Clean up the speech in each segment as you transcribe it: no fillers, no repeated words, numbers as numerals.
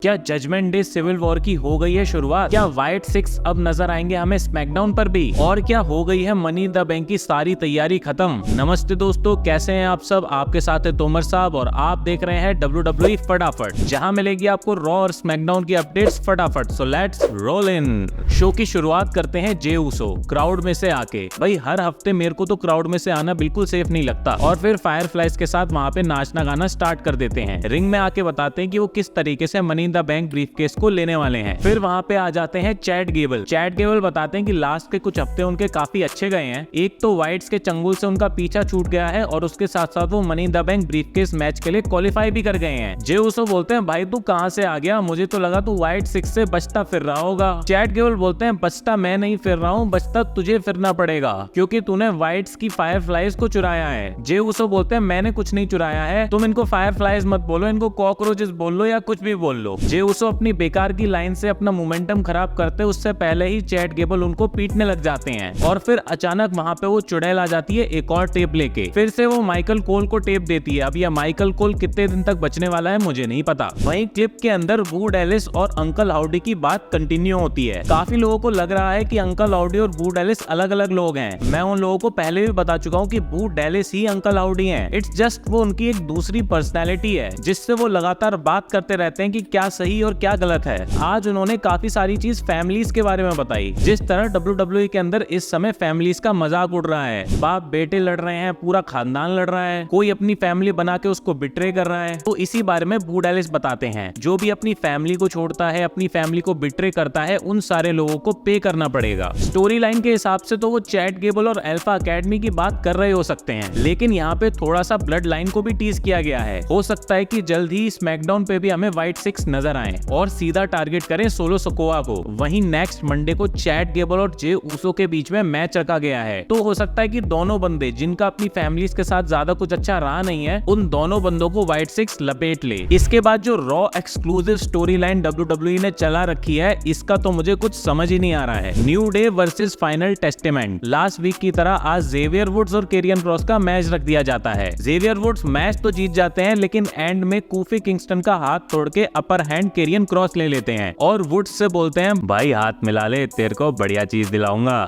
क्या judgement day civil war की हो गई है शुरुआत? क्या व्हाइट सिक्स अब नजर आएंगे हमें स्मैकडाउन पर भी? और क्या हो गई है मनी इन द बैंक की सारी तैयारी खत्म? नमस्ते दोस्तों, कैसे हैं आप सब? आपके साथ है तोमर साहब और आप देख रहे हैं WWE फटाफट, जहां मिलेगी आपको रॉ और स्मैकडाउन की अपडेट्स फटाफट। So let's roll in. Show की शुरुआत करते हैं जे ऊसो क्राउड में से आके। भाई हर हफ्ते मेरे को तो क्राउड में से आना बिल्कुल सेफ नहीं लगता, और फिर फायरफ्लाइज के साथ वहां पे नाचना गाना स्टार्ट कर देते हैं। रिंग में आके बताते हैं कि वो किस तरीके से मनी द बैंक ब्रीफकेस को लेने वाले हैं। फिर वहां पे आ जाते हैं चैट गेबल बताते हैं कि लास्ट के कुछ हफ्ते उनके काफी अच्छे गए हैं। एक तो व्हाइट्स के चंगुल से उनका पीछा छूट गया है और उसके साथ साथ वो money in the bank briefcase match के लिए क्वालिफाई भी कर गए हैं। जे उसो बोलते हैं भाई तू कहां से आ गया, मुझे तो लगा तू व्हाइट सिक्स से बचता फिर रहा होगा। चैट गेबल बोलते हैं बचता मैं नहीं फिर रहा हूँ, बचता तुझे फिरना पड़ेगा क्योंकि तूने व्हाइट्स की फायरफ्लाइज को चुराया है। जे उसो बोलते हैं मैंने कुछ नहीं चुराया है, तुम इनको फायरफ्लाइज मत बोलो, इनको कॉकरोचेस बोल लो या कुछ भी बोल लो। जे उसो अपनी बेकार की लाइन से अपना मोमेंटम खराब करते उससे पहले ही चैट गेबल उनको पीटने लग जाते हैं और फिर अचानक वहां पे वो चुड़ैल आ जाती है एक और टेप लेके। फिर से वो माइकल कोल को टेप देती है। अब यह माइकल कोल कितने दिन तक बचने वाला है मुझे नहीं पता। वहीं क्लिप के अंदर बू डेलिस और अंकल हाउडी की बात कंटिन्यू होती है। काफी लोगों को लग रहा है कि अंकल हाउडी और बू डेलिस अलग अलग लोग हैं। मैं उन लोगों को पहले भी बता चुका हूँ कि बू डेलिस ही अंकल हाउडी हैं। इट्स जस्ट वो उनकी एक दूसरी पर्सनैलिटी है जिससे वो लगातार बात करते रहते हैं कि क्या सही और क्या गलत है। आज उन्होंने काफी सारी चीज फैमिलीज के बारे में बताई, जिस तरह WWE के अंदर इस समय फैमिलीज का मजाक उड़ रहा है। बाप बेटे लड़ रहे हैं, पूरा खानदान लड़ रहा है, कोई अपनी फैमिली बना के उसको बिट्रे कर रहा है। तो इसी बारे में बू डेलिस बताते हैं जो भी अपनी फैमिली को छोड़ता है, अपनी फैमिली को बिट्रे करता है, उन सारे लोगों को पे करना पड़ेगा। स्टोरी लाइन के हिसाब से तो वो चैट गेबल और अल्फा एकेडमी की बात कर रहे हो सकते हैं, लेकिन यहाँ पे थोड़ा सा ब्लड लाइन को भी टीज किया गया है। हो सकता है कि जल्द ही स्मैकडाउन पे भी हमें व्हाइट सिक्स नजर आए और सीधा टारगेट करें सोलो सोकोआ को। वहीं नेक्स्ट मंडे को चैट गेबल और जे ऊसो के बीच में मैच रखा गया है, तो हो सकता है कि दोनों बंदे जिनका अपनी फैमिलीज के साथ ज्यादा कुछ अच्छा रहा नहीं है, उन दोनों बंदों को व्हाइट सिक्स लपेट ले। इसके बाद जो raw exclusive story line WWE ने चला रखी है, इसका तो मुझे कुछ समझ ही नहीं आ रहा है। New Day versus Final Testament. Last week की तरह आज जेवियर वुड्स और केरियन क्रॉस का मैच रख दिया जाता है। जेवियर वुड्स मैच तो जीत जाते हैं, लेकिन एंड में कोफी किंगस्टन का हाथ तोड़ के अपर हैंड केरियन क्रॉस ले लेते हैं और वुड्स से बोलते हैं भाई हाथ मिला ले, तेरे को बढ़िया चीज दिलाऊंगा।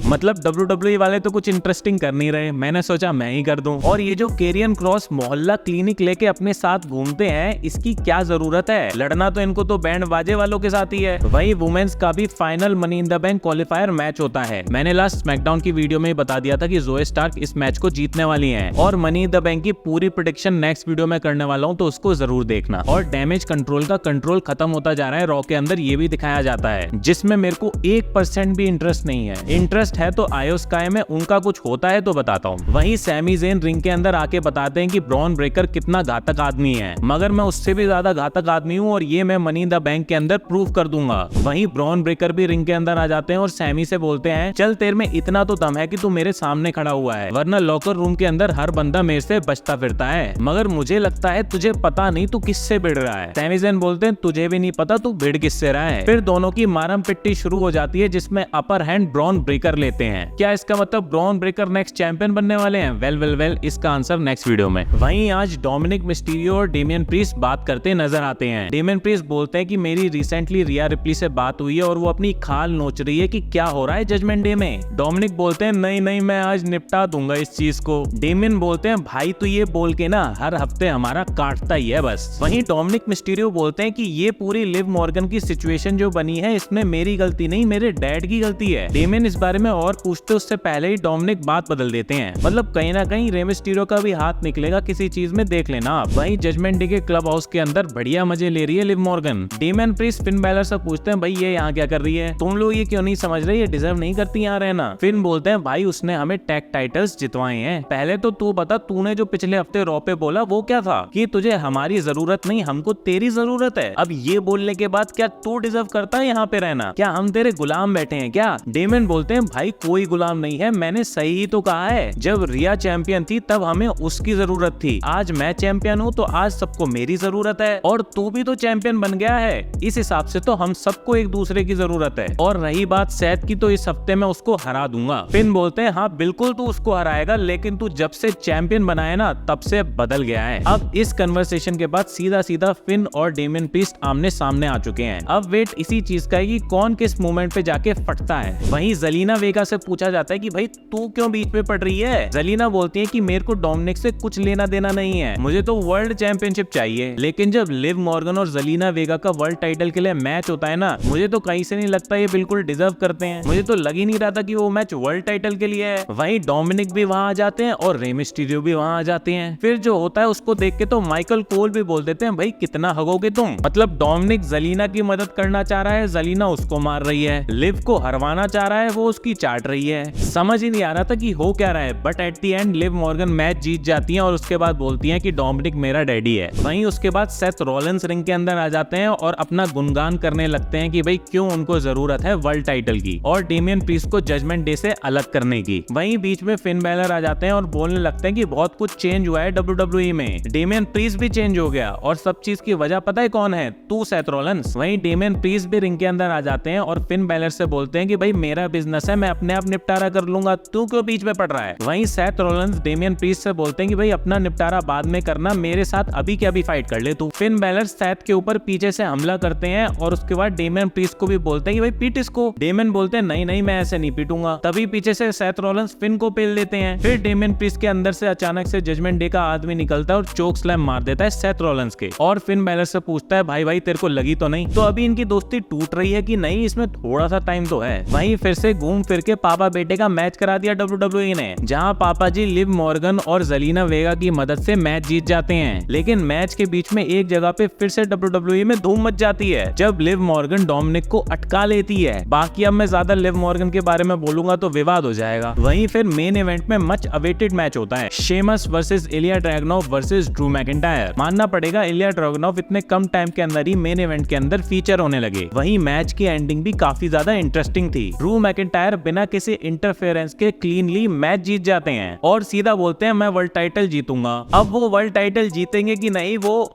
मतलब WWE वाले तो कुछ इंटरेस्टिंग कर नहीं रहे, मैंने सोचा मैं ही कर दूं। और ये जो केरियन क्रॉस मोहल्ला क्लिनिक लेके अपने साथ घूमते हैं, इसकी क्या जरूरत है? लड़ना तो इनको तो बैंड बाजे वालों के साथ ही है। वही वुमेन्स का भी final money in the bank qualifier match होता है। मैंने लास्ट स्मैकडाउन की वीडियो में बता दिया था कि ज़ोए स्टार्क इस मैच को जीतने वाली है और मनी इन द बैंक की पूरी प्रेडिक्शन नेक्स्ट वीडियो में करने वाला हूँ, तो उसको जरूर देखना। और डैमेज कंट्रोल का कंट्रोल खत्म होता जा रहा है रॉ के अंदर, ये भी दिखाया जाता है, जिसमें मेरे को 1% भी इंटरेस्ट नहीं है। इंटरेस्ट है तो आयो स्काई में उनका कुछ होता है तो बताता हूँ। वहीं सैमी ज़ेन रिंग के अंदर आके बताते हैं कि ब्रॉन ब्रेकर कितना घातक आदमी है, मगर मैं उससे भी ज्यादा घातक आदमी हूँ और ये मैं मनी इन द बैंक के अंदर प्रूव कर दूंगा। वहीं ब्रॉन ब्रेकर भी रिंग के अंदर आ जाते हैं और सैमी से बोलते हैं चल तेरे में इतना तो दम है कि तू मेरे सामने खड़ा हुआ है, वरना लॉकर रूम के अंदर हर बंदा मेरे से बचता फिरता है, मगर मुझे लगता है तुझे पता नहीं तू किससे भिड़ रहा है। सैमी ज़ेन बोलते हैं तुझे भी नहीं पता तू भिड़ किससे रहा है। फिर दोनों की मारम पिट्टी शुरू हो जाती है, जिसमें अपर हैंड ब्रॉन ब्रेकर लेते हैं। क्या इसका मतलब ब्रॉन ब्रेकर नेक्स्ट चैंपियन बनने वाले हैं? वेल इसका आंसर नेक्स्ट वीडियो में। वहीं आज डोमिनिक मिस्टीरियो और डेमियन प्रीस्ट बात करते नजर आते हैं। डेमियन प्रीस्ट बोलते हैं कि मेरी रिसेंटली रिया रिप्ली से बात हुई है और वो अपनी खाल नोच रही है कि क्या हो रहा है जजमेंट डे में। डोमिनिक बोलते हैं नहीं मैं आज निपटा दूंगा इस चीज को। डेमियन बोलते हैं भाई तू ये बोल के ना हर हफ्ते हमारा काटता ही है बस। वहीं डोमिनिक मिस्टीरियो बोलते हैं कि ये पूरी लिव मॉर्गन की सिचुएशन जो बनी है, इसमें मेरी गलती नहीं, मेरे डैड की गलती है। डेमियन इस बारे में और पूछते उससे पहले ही डोमिनिक बात बदल देते हैं। मतलब कहीं ना कहीं रे मिस्टीरियो का भी हाथ निकलेगा किसी चीज में, देख लेना आप। वहीं जजमेंट डे के क्लब हाउस के अंदर बढ़िया मजे ले रही है Liv Morgan. Damien priest Finn Balor से पूछते हैं भाई ये यहाँ क्या कर रही है, तुम लोग ये क्यों नहीं समझ रहे, ये डिजर्व नहीं करती यहाँ रहना। फिन बोलते हैं भाई उसने हमें टैग टाइटल्स जितवाए हैं, पहले तो तू बता तूने जो पिछले हफ्ते रॉ पे बोला वो क्या था कि तुझे हमारी जरूरत नहीं, हमको तेरी जरूरत है। अब ये बोलने के बाद क्या तू डिजर्व करता है यहाँ पे रहना? क्या हम तेरे गुलाम बैठे हैं क्या? डेमियन बोलते हैं भाई कोई गुलाम नहीं है, मैंने सही ही तो कहा है। जब रिया चैंपियन थी तब हमें उसकी जरूरत थी, आज मैं चैंपियन हूँ तो आज सबको मेरी जरूरत है, और तू भी तो चैंपियन बन गया है, इस हिसाब से तो हम सबको एक दूसरे की जरूरत है। और रही बात सैद की, तो इस हफ्ते मैं उसको हरा दूंगा। फिन बोलते हैं हाँ बिल्कुल तू उसको हराएगा, लेकिन तू जब से चैंपियन बनाया ना तब से बदल गया है। अब इस कन्वर्सेशन के बाद सीधा सीधा फिन और डेमियन प्रीस्ट आमने सामने आ चुके हैं। अब वेट इसी चीज का है कि कौन किस मोमेंट पे जाके फटता है। वहीं ज़ेलिना वेगा से पूछा जाता है कि भाई तू क्यों बीच में पड़ रही है। ज़ेलिना बोलती है कि मेरे को डोमिनिक से कुछ लेना देना नहीं है, मुझे तो वर्ल्ड चैंपियनशिप चाहिए। लेकिन जब लिव मॉर्गन और ज़ेलिना वेगा का वर्ल्ड टाइटल के लिए मैच होता है ना, मुझे तो कहीं से नहीं लगता ये बिल्कुल डिजर्व करते हैं। मुझे तो लग ही नहीं रहा था कि वो मैच वर्ल्ड टाइटल के लिए है। वहीं डोमिनिक भी वहां आ जाते हैं और रे मिस्टीरियो भी वहां आ जाते हैं। फिर जो होता है उसको देख के तो माइकल कोल भी बोल देते हैं भाई कितना हगोगे तुम। मतलब डोमिनिक ज़ेलिना की मदद करना चाह रहा है, ज़ेलिना उसको मार रही है। लिव को हरवाना चाह रहा है, वो उसकी चाट रही है। समझ ही नहीं आ रहा था कि हो क्या रहा है। But at the end Liv Morgan match जीत जाती है और उसके बाद बोलती है कि डोमिनिक मेरा डैडी है। वहीं उसके बाद सेथ रॉलिंस रिंग के अंदर आ जाते हैं और अपना गुणगान करने लगते हैं कि भाई क्यों उनको जरूरत है वर्ल्ड टाइटल की और डेमियन प्रीस्ट को जजमेंट डे से अलग करने की। वहीं बीच में फिन बैलर आ जाते हैं और बोलने लगते हैं कि बहुत कुछ चेंज हुआ है WWE में, डेमियन प्रीस्ट भी चेंज हो गया और सब चीज की वजह पता है कौन है, तू सेथ रॉलिंस। वहीं डेमियन प्रीस्ट भी रिंग के अंदर आ जाते हैं और फिन बैलर से बोलते हैं कि भाई मेरा बिजनेस है, मैं अपने आप निपटारा कर लूंगा, तू क्यों बीच में पड़ रहा है। वहीं सेथ रॉलिंस डेमियन प्रीस्ट से बोलते हैं कि भाई अपना निपटारा बाद में करना, मेरे साथ अभी के अभी फाइट कर ले तू। फिन बैलर सेथ के ऊपर पीछे से हमला करते हैं और उसके बाद डेमियन प्रीस्ट को भी बोलते हैं कि भाई पीट इसको। डेमियन बोलते हैं नहीं नहीं मैं ऐसे नहीं पीटूंगा। तभी पीछे से सेथ रॉलिंस फिन को पेल देते हैं। फिर डेमियन प्रीस्ट के अंदर से अचानक से जजमेंट डे का आदमी निकलता है और चोक स्लैम मार देता है सेथ रॉलिंस के। और फिन बैलर से पूछता है भाई भाई तेरे को लगी तो नहीं। तो अभी इनकी दोस्ती टूट रही है कि नहीं, इसमें थोड़ा सा टाइम तो है। वहीं फिर से घूम फिर के पापा बेटे का मैच करा दिया WWE ने, जहां पापा जी लिव मॉर्गन और ज़ेलिना वेगा की मदद से मैच जीत जाते हैं। लेकिन मैच के बीच में एक जगह पे फिर से WWE में धूम मच जाती है जब लिव मॉर्गन डोमिनिक को अटका लेती है। बाकी अब मैं ज्यादा लिव मॉर्गन के बारे में बोलूंगा तो विवाद हो जाएगा। वहीं फिर मेन इवेंट में मच अवेटेड मैच होता है, Sheamus versus Ilya Dragunov versus Drew McIntyre. मानना पड़ेगा इलिया ड्रैगुनोव इतने कम टाइम के अंदर ही मेन इवेंट के अंदर फीचर होने लगे। वहीं मैच की एंडिंग भी काफी ज्यादा इंटरेस्टिंग थी। ड्रू मैकिंटायर बिना किसी इंटरफेरेंस के क्लीनली मैच जीत जाते हैं और सीधा बोलते हैं मैं वर्ल्ड टाइटल जीतूंगा। अब वो वर्ल्ड टाइटल जीतेंगे कि नहीं, वो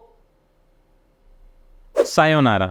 सायोनारा।